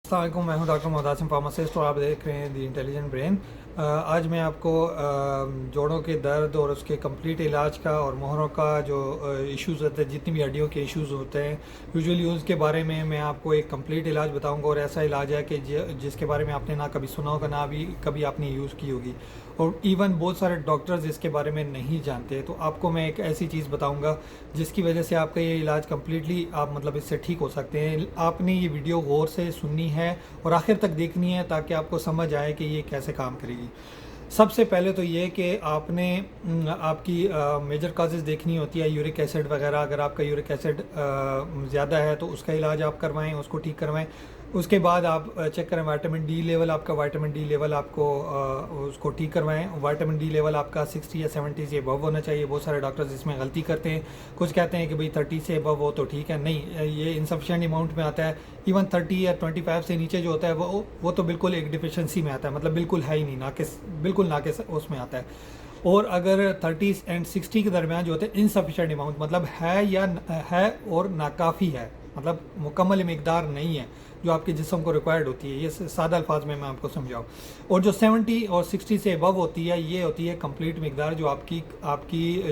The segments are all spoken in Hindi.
अस्सलामुअलैकुम, मैं हूं डॉक्टर मोहतासिम फार्मासिस्ट और आप देख रहे हैं दी इंटेलिजेंट ब्रेन। आज मैं आपको जोड़ों के दर्द और उसके कंप्लीट इलाज का और मोहरों का जो इश्यूज़ होते हैं, जितनी भी हड्डियों के इश्यूज़ होते हैं यूजुअली उसके बारे में मैं आपको एक कंप्लीट इलाज बताऊंगा। और ऐसा इलाज है कि जिसके बारे में आपने ना कभी सुना होगा ना भी कभी आपने यूज़ की होगी, और इवन बहुत सारे डॉक्टर्स इसके बारे में नहीं जानते। तो आपको मैं एक ऐसी चीज़ बताऊंगा जिसकी वजह से आपका ये इलाज कम्प्लीटली आप मतलब इससे ठीक हो सकते हैं। आपने ये वीडियो गौर से सुननी है और आखिर तक देखनी है ताकि आपको समझ आए कि ये कैसे काम करेगी। सबसे पहले तो ये कि आपने आपकी मेजर काजेज़ देखनी होती है, यूरिक एसिड वगैरह। अगर आपका यूरिक एसिड ज़्यादा है तो उसका इलाज आप करवाएं, उसको ठीक करवाएं। उसके बाद आप चेक करें विटामिन डी लेवल, आपका विटामिन डी लेवल आपको उसको ठीक करवाएं। विटामिन डी लेवल आपका 60 या 70 से अबव होना चाहिए। बहुत सारे डॉक्टर्स इसमें गलती करते हैं, कुछ कहते हैं कि भाई 30 से अबव हो तो ठीक है। नहीं, ये इनसफिशिएंट अमाउंट में आता है। इवन 30 या 25 से नीचे जो होता है वो तो बिल्कुल एक डिफिशेंसी में आता है, मतलब बिल्कुल है ही नहीं, नाकिस, बिल्कुल नाकिस उसमें आता है। और अगर 30 एंड 60 के दरमियान जो होते हैं इनसफिशिएंट अमाउंट, मतलब है या है और नाकाफ़ी है, मतलब मुकम्मल मकदार नहीं है जो आपके जिस्म को रिक्वायर्ड होती है। ये सादा अल्फाज में मैं आपको समझाऊँ। और जो 70 और 60 से अबव होती है, ये होती है कंप्लीट मकदार जो आपकी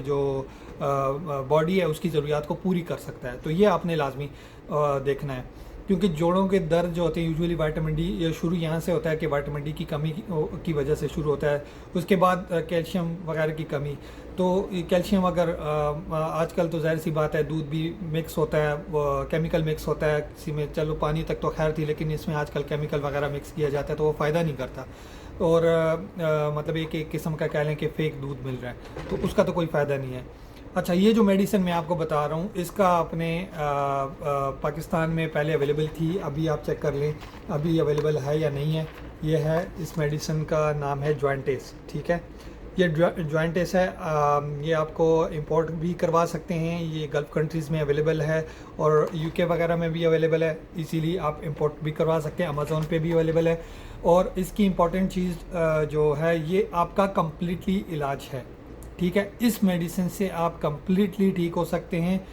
जो बॉडी है उसकी ज़रूरियात को पूरी कर सकता है। तो ये आपने लाजमी देखना है, क्योंकि जोड़ों के दर्द जो होते हैं यूजुअली विटामिन डी ये शुरू यहाँ से होता है कि विटामिन डी की कमी की वजह से शुरू होता है। उसके बाद कैल्शियम वगैरह की कमी। तो कैल्शियम अगर आजकल तो ज़ाहिर सी बात है दूध भी मिक्स होता है, केमिकल मिक्स होता है किसी में, चलो पानी तक तो खैर थी, लेकिन इसमें आजकल केमिकल वगैरह मिक्स किया जाता है तो वो फ़ायदा नहीं करता। और मतलब एक किस्म का कह लें कि फ़ेक दूध मिल रहा है, तो उसका तो कोई फ़ायदा नहीं है। अच्छा, ये जो मेडिसिन मैं आपको बता रहा हूँ इसका अपने पाकिस्तान में पहले अवेलेबल थी, अभी आप चेक कर लें अभी अवेलेबल है या नहीं है। ये है, इस मेडिसिन का नाम है जॉइंटेस, ठीक है। ये जॉइंटेस है, ये आपको इंपोर्ट भी करवा सकते हैं, ये गल्फ़ कंट्रीज़ में अवेलेबल है और यूके वगैरह में भी अवेलेबल है, इसीलिए आप इंपोर्ट भी करवा सकते हैं। अमेज़ोन पे भी अवेलेबल है। और इसकी इम्पॉर्टेंट चीज़ जो है ये आपका कम्प्लीटली इलाज है, ठीक है। इस मेडिसिन से आप कम्प्लीटली ठीक हो सकते हैं,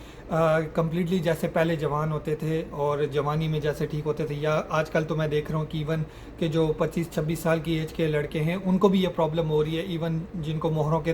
कम्प्लीटली जैसे पहले जवान होते थे और जवानी में जैसे ठीक होते थे। या आजकल तो मैं देख रहा हूँ कि इवन के जो 25-26 साल की एज के लड़के हैं उनको भी ये प्रॉब्लम हो रही है। इवन जिनको मोहरों के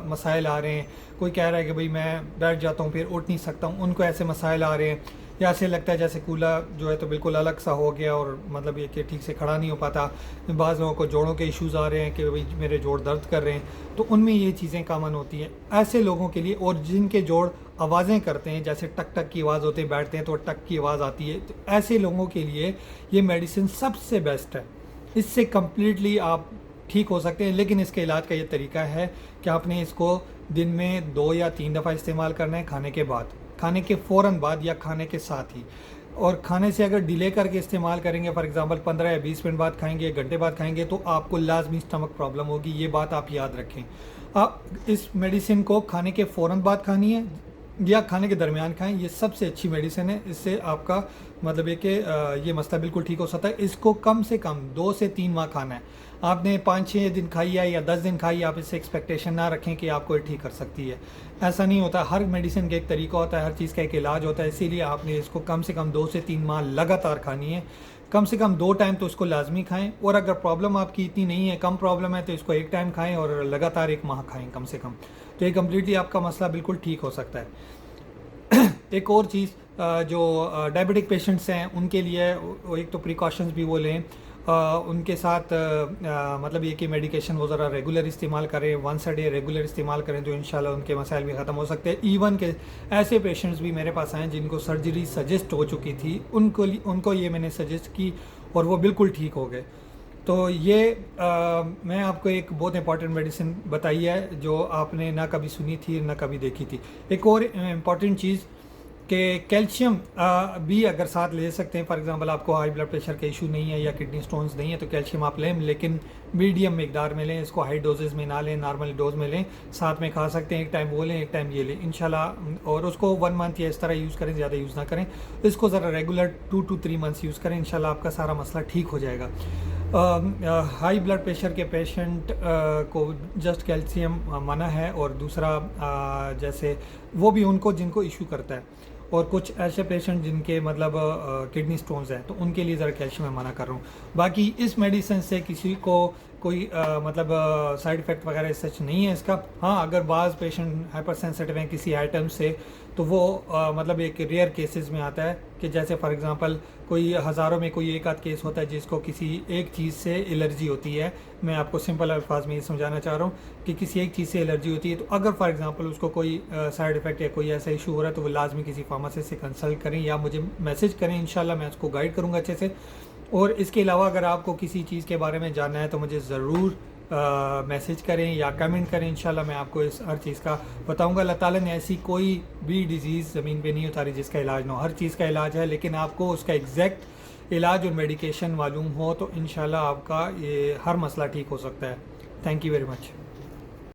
मसाइल आ रहे हैं, कोई कह रहा है कि भाई मैं बैठ जाता हूँ फिर उठ नहीं सकता हूँ, उनको ऐसे मसाइल आ रहे हैं। या ऐसे लगता है जैसे कूला जो है तो बिल्कुल अलग सा हो गया और मतलब ये कि ठीक से खड़ा नहीं हो पाता। बाज़ लोगों को जोड़ों के इश्यूज़ आ रहे हैं कि भाई मेरे जोड़ दर्द कर रहे हैं, तो उनमें ये चीज़ें कॉमन होती हैं ऐसे लोगों के लिए। और जिनके जोड़ आवाज़ें करते हैं, जैसे टक टक की आवाज़ होती है, बैठते हैं तो टक की आवाज़ आती है, तो ऐसे लोगों के लिए ये मेडिसिन सबसे बेस्ट है। इससे कम्प्लीटली आप ठीक हो सकते हैं। लेकिन इसके इलाज का ये तरीका है कि आपने इसको दिन में 2 या 3 दफ़ा इस्तेमाल करना है, खाने के बाद, खाने के फ़ौरन बाद या खाने के साथ ही। और खाने से अगर डिले करके इस्तेमाल करेंगे, फॉर एग्जांपल 15 या 20 मिनट बाद खाएंगे, 1 घंटे बाद खाएंगे, तो आपको लाजमी स्टमक प्रॉब्लम होगी। ये बात आप याद रखें। आप इस मेडिसिन को खाने के फ़ौरन बाद खानी है या खाने के दरमियान खाएं, ये सबसे अच्छी मेडिसिन है। इससे आपका मतलब है कि ये मसला बिल्कुल ठीक हो सकता है। इसको कम से कम 2 से 3 माह खाना है। आपने 5-6 दिन खाई है या 10 दिन खाई, आप इससे एक्सपेक्टेशन ना रखें कि आपको ये ठीक कर सकती है। ऐसा नहीं होता, हर मेडिसिन का एक तरीका होता है, हर चीज़ का एक इलाज होता है। इसीलिए आपने इसको कम से कम 2 से 3 माह लगातार खानी है। कम से कम 2 टाइम तो इसको लाजमी खाएं। और अगर प्रॉब्लम आपकी इतनी नहीं है, कम प्रॉब्लम है, तो इसको 1 टाइम खाएं और लगातार 1 माह खाएं कम से कम। तो ये कम्प्लीटली आपका मसला बिल्कुल ठीक हो सकता है। एक और चीज़ जो डायबिटिक पेशेंट्स हैं उनके लिए एक तो प्रिकॉशंस भी वो लें, उनके साथ मतलब ये कि मेडिकेशन वो ज़रा रेगुलर इस्तेमाल करें, वंस अ डे रेगुलर इस्तेमाल करें, तो इंशाल्लाह उनके मसाइल भी ख़त्म हो सकते हैं। इवन के ऐसे पेशेंट्स भी मेरे पास आए जिनको सर्जरी सजेस्ट हो चुकी थी, उनको ये मैंने सजेस्ट की और वो बिल्कुल ठीक हो गए। तो ये मैं आपको एक बहुत इंपॉर्टेंट मेडिसिन बताई है जो आपने ना कभी सुनी थी ना कभी देखी थी। एक और इम्पॉर्टेंट चीज़ कि कैल्शियम भी अगर साथ ले सकते हैं। फॉर एग्जांपल आपको हाई ब्लड प्रेशर का इशू नहीं है या किडनी स्टोन्स नहीं है तो कैल्शियम आप लें, लेकिन मीडियम मकदार में लें। इसको हाई डोजेज़ में ना लें, नॉर्मल डोज में लें। साथ में खा सकते हैं, एक टाइम वो लें, एक टाइम ये लें इंशाल्लाह। और उसको 1 मंथ या इस तरह यूज़ करें, ज़्यादा यूज़ ना करें। इसको ज़रा रेगुलर 2 to 3 मंथ्स यूज़ करें, इंशाल्लाह आपका सारा मसला ठीक हो जाएगा। हाई ब्लड प्रेशर के पेशेंट को जस्ट कैल्शियम मना है। और दूसरा जैसे वो भी उनको जिनको इशू करता है और कुछ ऐसे पेशेंट जिनके मतलब किडनी स्टोन्स हैं तो उनके लिए ज़रा कैल्शियम मैं मना कर रहा हूँ। बाकी इस मेडिसिन से किसी को कोई मतलब साइड इफ़ेक्ट वगैरह सच नहीं है इसका। हाँ, अगर बाज़ पेशेंट हाइपर सेंसिटिव हैं किसी आइटम से तो वो मतलब एक रेयर केसेस में आता है कि जैसे फॉर एग्जांपल कोई हज़ारों में कोई एक आध केस होता है जिसको किसी एक चीज़ से एलर्जी होती है। मैं आपको सिंपल अल्फाज में ये समझाना चाह रहा हूँ कि किसी एक चीज़ से एलर्जी होती है, तो अगर फॉर एग्जांपल उसको कोई साइड इफ़ेक्ट या कोई ऐसा इशू हो रहा है तो वो लाजमी किसी फार्मासिस्ट से कंसल्ट करें या मुझे मैसेज करें, इंशाल्लाह मैं उसको गाइड करूँगा अच्छे से। और इसके अलावा अगर आपको किसी चीज़ के बारे में जानना है तो मुझे ज़रूर मैसेज करें या कमेंट करें, इंशाल्लाह मैं आपको इस हर चीज़ का बताऊंगा। अल्लाह ताला ने ऐसी कोई भी डिज़ीज़ ज़मीन पे नहीं उतारी जिसका इलाज ना हो। हर चीज़ का इलाज है, लेकिन आपको उसका एग्जैक्ट इलाज और मेडिकेशन मालूम हो तो इंशाल्लाह आपका ये हर मसला ठीक हो सकता है। Thank you very much.